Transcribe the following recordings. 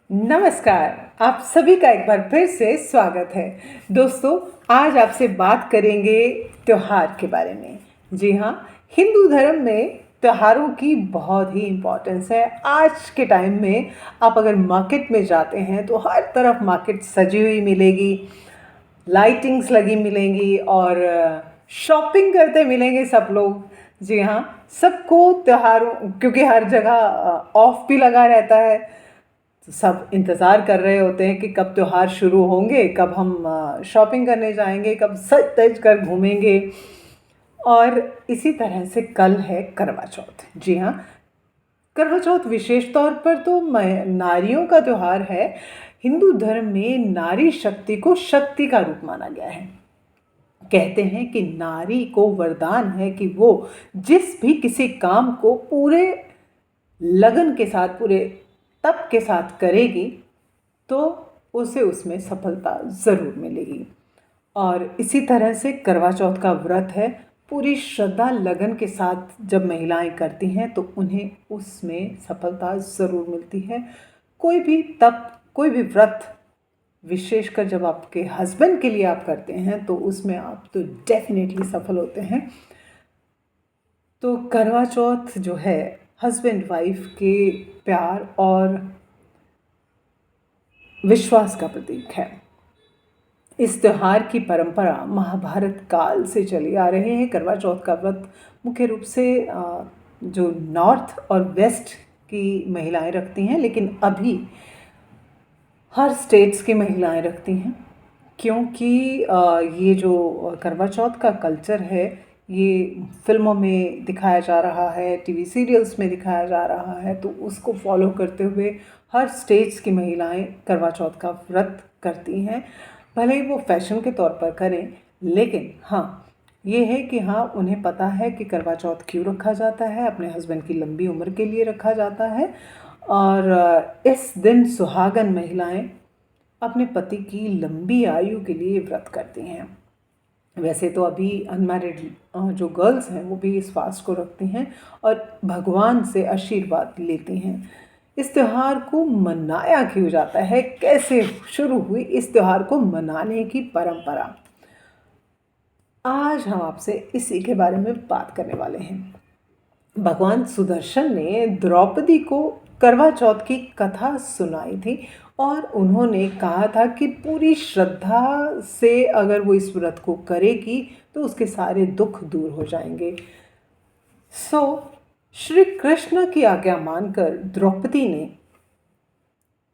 नमस्कार। आप सभी का एक बार फिर से स्वागत है। दोस्तों, आज आपसे बात करेंगे त्योहार के बारे में। जी हाँ, हिंदू धर्म में त्योहारों की बहुत ही इम्पोर्टेंस है। आज के टाइम में आप अगर मार्केट में जाते हैं तो हर तरफ मार्केट सजी हुई मिलेगी, लाइटिंग्स लगी मिलेंगी और शॉपिंग करते मिलेंगे सब लोग। जी हाँ, सबको त्योहारों, क्योंकि हर जगह ऑफ भी लगा रहता है, तो सब इंतज़ार कर रहे होते हैं कि कब त्योहार शुरू होंगे, कब हम शॉपिंग करने जाएंगे, कब सज धज कर घूमेंगे। और इसी तरह से कल है करवा चौथ। जी हाँ, करवा चौथ विशेष तौर पर तो नारियों का त्यौहार है। हिंदू धर्म में नारी शक्ति को शक्ति का रूप माना गया है। कहते हैं कि नारी को वरदान है कि वो जिस भी किसी काम को पूरे लगन के साथ, पूरे तप के साथ करेगी तो उसे उसमें सफलता ज़रूर मिलेगी। और इसी तरह से करवा चौथ का व्रत है, पूरी श्रद्धा लगन के साथ जब महिलाएं करती हैं तो उन्हें उसमें सफलता ज़रूर मिलती है। कोई भी तप, कोई भी व्रत, विशेषकर जब आपके हस्बैंड के लिए आप करते हैं तो उसमें आप तो डेफिनेटली सफल होते हैं। तो करवा चौथ जो है हस्बैंड वाइफ के प्यार और विश्वास का प्रतीक है। इस त्यौहार की परंपरा महाभारत काल से चली आ रही है। करवा चौथ का व्रत मुख्य रूप से जो नॉर्थ और वेस्ट की महिलाएं रखती हैं, लेकिन अभी हर स्टेट्स की महिलाएं रखती हैं, क्योंकि ये जो करवा चौथ का कल्चर है ये फिल्मों में दिखाया जा रहा है, टीवी सीरियल्स में दिखाया जा रहा है, तो उसको फॉलो करते हुए हर स्टेट्स की महिलाएं करवा चौथ का व्रत करती हैं। भले ही वो फैशन के तौर पर करें, लेकिन हाँ, ये है कि हाँ, उन्हें पता है कि करवा चौथ क्यों रखा जाता है। अपने हस्बैंड की लंबी उम्र के लिए रखा जाता है। और इस दिन सुहागन महिलाएं अपने पति की लंबी आयु के लिए व्रत करती हैं। वैसे तो अभी अनमैरिड जो गर्ल्स हैं वो भी इस फास्ट को रखती हैं और भगवान से आशीर्वाद लेती हैं। इस त्यौहार को मनाया क्यों जाता है, कैसे शुरू हुई इस त्यौहार को मनाने की परंपरा, आज हम आपसे इसी के बारे में बात करने वाले हैं। भगवान सुदर्शन ने द्रौपदी को करवा चौथ की कथा सुनाई थी और उन्होंने कहा था कि पूरी श्रद्धा से अगर वो इस व्रत को करेगी तो उसके सारे दुख दूर हो जाएंगे। श्री कृष्ण की आज्ञा मानकर द्रौपदी ने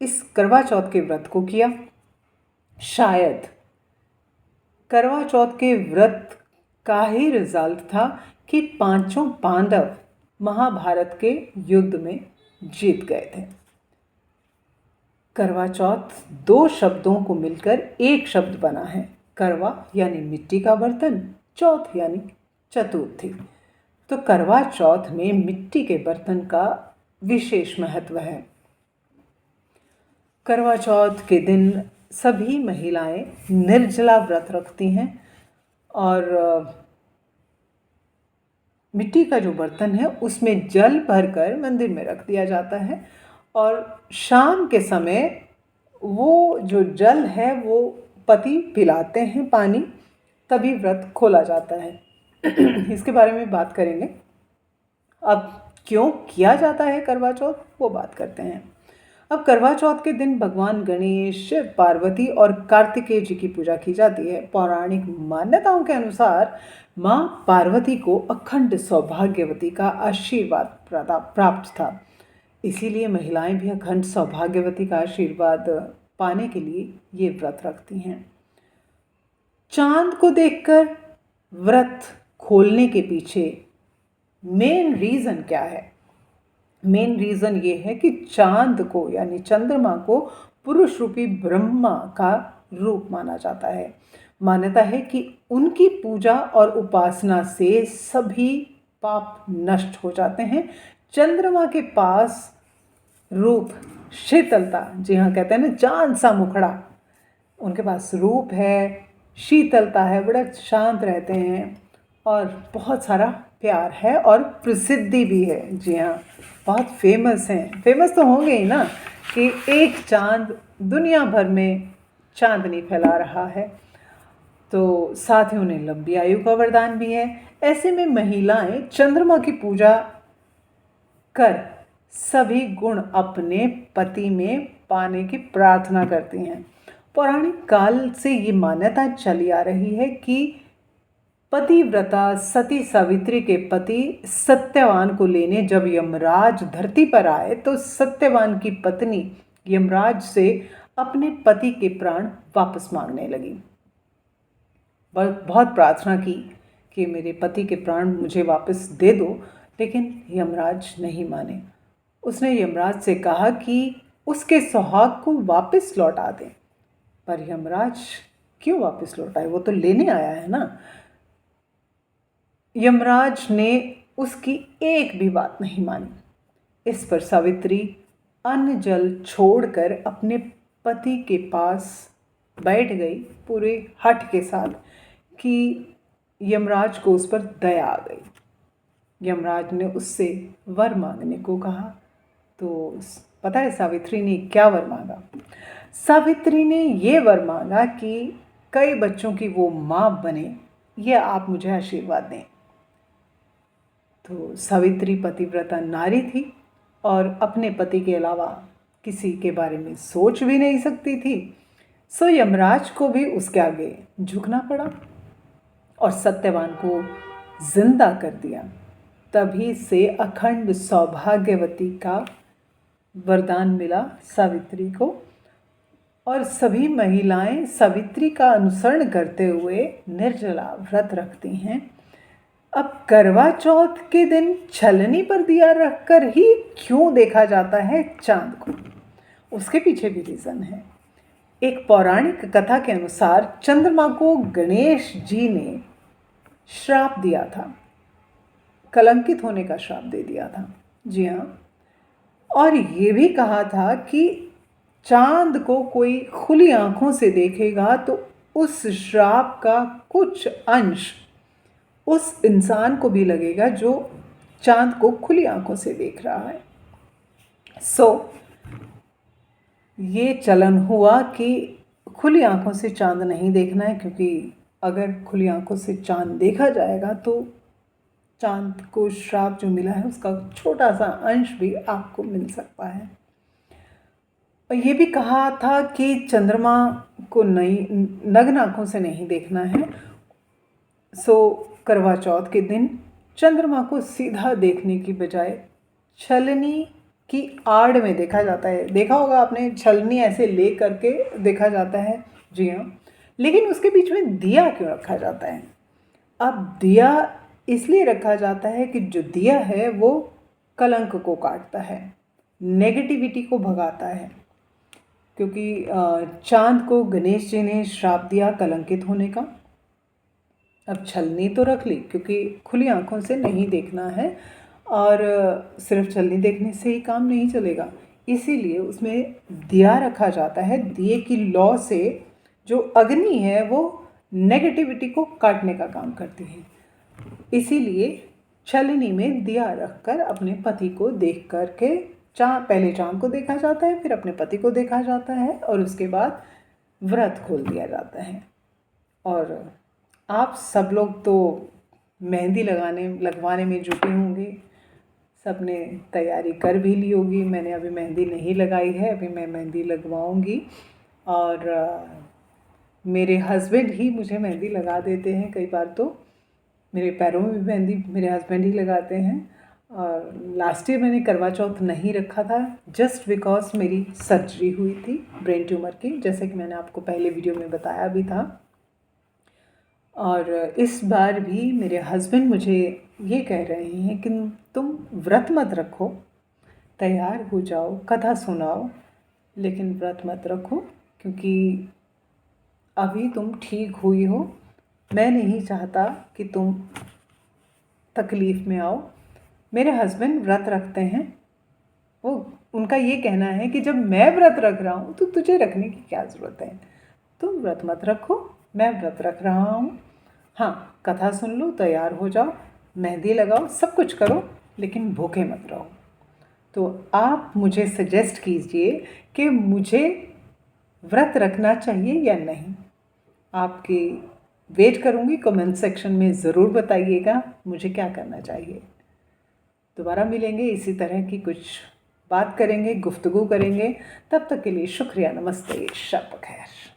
इस करवा चौथ के व्रत को किया। शायद करवा चौथ के व्रत का ही रिजल्ट था कि पांचों पांडव महाभारत के युद्ध में जीत गए थे। करवा चौथ दो शब्दों को मिलकर एक शब्द बना है। करवा यानी मिट्टी का बर्तन, चौथ यानी चतुर्थी। तो करवा चौथ में मिट्टी के बर्तन का विशेष महत्व है। करवा चौथ के दिन सभी महिलाएं निर्जला व्रत रखती हैं और मिट्टी का जो बर्तन है उसमें जल भरकर मंदिर में रख दिया जाता है और शाम के समय वो जो जल है वो पति पिलाते हैं पानी, तभी व्रत खोला जाता है। इसके बारे में बात करेंगे। अब क्यों किया जाता है करवा चौथ, वो बात करते हैं। अब करवा चौथ के दिन भगवान गणेश, शिव पार्वती और कार्तिकेय जी की पूजा की जाती है। पौराणिक मान्यताओं के अनुसार माँ पार्वती को अखंड सौभाग्यवती का आशीर्वाद प्राप्त था, इसीलिए महिलाएं भी अखंड सौभाग्यवती का आशीर्वाद पाने के लिए ये व्रत रखती हैं। चांद को देखकर व्रत खोलने के पीछे मेन रीज़न क्या है? मेन रीज़न ये है कि चांद को यानी चंद्रमा को पुरुष रूपी ब्रह्मा का रूप माना जाता है। मान्यता है कि उनकी पूजा और उपासना से सभी पाप नष्ट हो जाते हैं। चंद्रमा के पास रूप, शीतलता, जी हाँ, कहते हैं ना चांद सा मुखड़ा, उनके पास रूप है, शीतलता है, बड़ा शांत रहते हैं और बहुत सारा प्यार है और प्रसिद्धि भी है। जी हाँ, बहुत फेमस हैं। फेमस तो होंगे ही ना कि एक चांद दुनिया भर में चांदनी फैला रहा है। तो साथ ही उन्हें लंबी आयु का वरदान भी है। ऐसे में महिलाएं चंद्रमा की पूजा कर सभी गुण अपने पति में पाने की प्रार्थना करती हैं। पौराणिक काल से ये मान्यता चली आ रही है कि पतिव्रता सती सावित्री के पति सत्यवान को लेने जब यमराज धरती पर आए तो सत्यवान की पत्नी यमराज से अपने पति के प्राण वापस मांगने लगी। बहुत प्रार्थना की कि मेरे पति के प्राण मुझे वापस दे दो, लेकिन यमराज नहीं माने। उसने यमराज से कहा कि उसके सुहाग को वापस लौटा दें, पर यमराज क्यों वापस लौटाए, वो तो लेने आया है ना। यमराज ने उसकी एक भी बात नहीं मानी। इस पर सावित्री अन्न जल छोड़कर अपने पति के पास बैठ गई पूरे हठ के साथ कि यमराज को उस पर दया आ गई। यमराज ने उससे वर मांगने को कहा। तो पता है सावित्री ने क्या वर मांगा? सावित्री ने ये वर मांगा कि कई बच्चों की वो माँ बने, ये आप मुझे आशीर्वाद दें। तो सावित्री पतिव्रता नारी थी और अपने पति के अलावा किसी के बारे में सोच भी नहीं सकती थी। सो यमराज को भी उसके आगे झुकना पड़ा और सत्यवान को जिंदा कर दिया। तभी से अखंड सौभाग्यवती का वरदान मिला सावित्री को, और सभी महिलाएं सावित्री का अनुसरण करते हुए निर्जला व्रत रखती हैं। अब करवा चौथ के दिन छलनी पर दिया रखकर ही क्यों देखा जाता है चांद को, उसके पीछे भी रीज़न है। एक पौराणिक कथा के अनुसार चंद्रमा को गणेश जी ने श्राप दिया था, कलंकित होने का श्राप दे दिया था। जी हाँ, और ये भी कहा था कि चांद को कोई खुली आंखों से देखेगा तो उस श्राप का कुछ अंश उस इंसान को भी लगेगा जो चांद को खुली आंखों से देख रहा है। ये चलन हुआ कि खुली आंखों से चांद नहीं देखना है, क्योंकि अगर खुली आंखों से चांद देखा जाएगा तो चांद को श्राप जो मिला है उसका छोटा सा अंश भी आपको मिल सकता है। और ये भी कहा था कि चंद्रमा को नग्न आंखों से नहीं देखना है। करवा चौथ के दिन चंद्रमा को सीधा देखने की बजाय छलनी की आड़ में देखा जाता है। देखा होगा आपने, छलनी ऐसे ले करके देखा जाता है। जी हाँ, लेकिन उसके बीच में दिया क्यों रखा जाता है? अब दिया इसलिए रखा जाता है कि जो दिया है वो कलंक को काटता है, नेगेटिविटी को भगाता है। क्योंकि चांद को गणेश जी ने श्राप दिया कलंकित होने का। अब छलनी तो रख ली क्योंकि खुली आंखों से नहीं देखना है, और सिर्फ छलनी देखने से ही काम नहीं चलेगा, इसीलिए उसमें दिया रखा जाता है। दिए की लौ से जो अग्नि है वो नेगेटिविटी को काटने का काम करती है। इसीलिए छलनी में दिया रखकर अपने पति को देख करके पहले चांद को देखा जाता है, फिर अपने पति को देखा जाता है, और उसके बाद व्रत खोल दिया जाता है। और आप सब लोग तो मेहंदी लगवाने में जुटे होंगे, सब ने तैयारी कर भी ली होगी। मैंने अभी मेहंदी नहीं लगाई है, अभी मैं मेहंदी लगवाऊंगी। और मेरे हस्बैंड ही मुझे मेहंदी लगा देते हैं। कई बार तो मेरे पैरों में भी मेहंदी मेरे हस्बैंड ही लगाते हैं। और लास्ट ईयर मैंने करवा चौथ नहीं रखा था, जस्ट बिकॉज मेरी सर्जरी हुई थी ब्रेन ट्यूमर की, जैसे कि मैंने आपको पहले वीडियो में बताया भी था। और इस बार भी मेरे हस्बैंड मुझे ये कह रहे हैं कि तुम व्रत मत रखो, तैयार हो जाओ, कथा सुनाओ, लेकिन व्रत मत रखो, क्योंकि अभी तुम ठीक हुई हो। मैं नहीं चाहता कि तुम तकलीफ़ में आओ। मेरे हस्बैंड व्रत रखते हैं, वो उनका ये कहना है कि जब मैं व्रत रख रहा हूँ तो तुझे रखने की क्या ज़रूरत है, तुम व्रत मत रखो, मैं व्रत रख रहा हूँ। हाँ, कथा सुन लो, तैयार हो जाओ, मेहंदी लगाओ, सब कुछ करो, लेकिन भूखे मत रहो। तो आप मुझे सजेस्ट कीजिए कि मुझे व्रत रखना चाहिए या नहीं। आपकी वेट करूँगी, कमेंट सेक्शन में ज़रूर बताइएगा मुझे क्या करना चाहिए। दोबारा मिलेंगे, इसी तरह की कुछ बात करेंगे, गुफ्तगू करेंगे। तब तक के लिए शुक्रिया, नमस्ते, शब बखैर।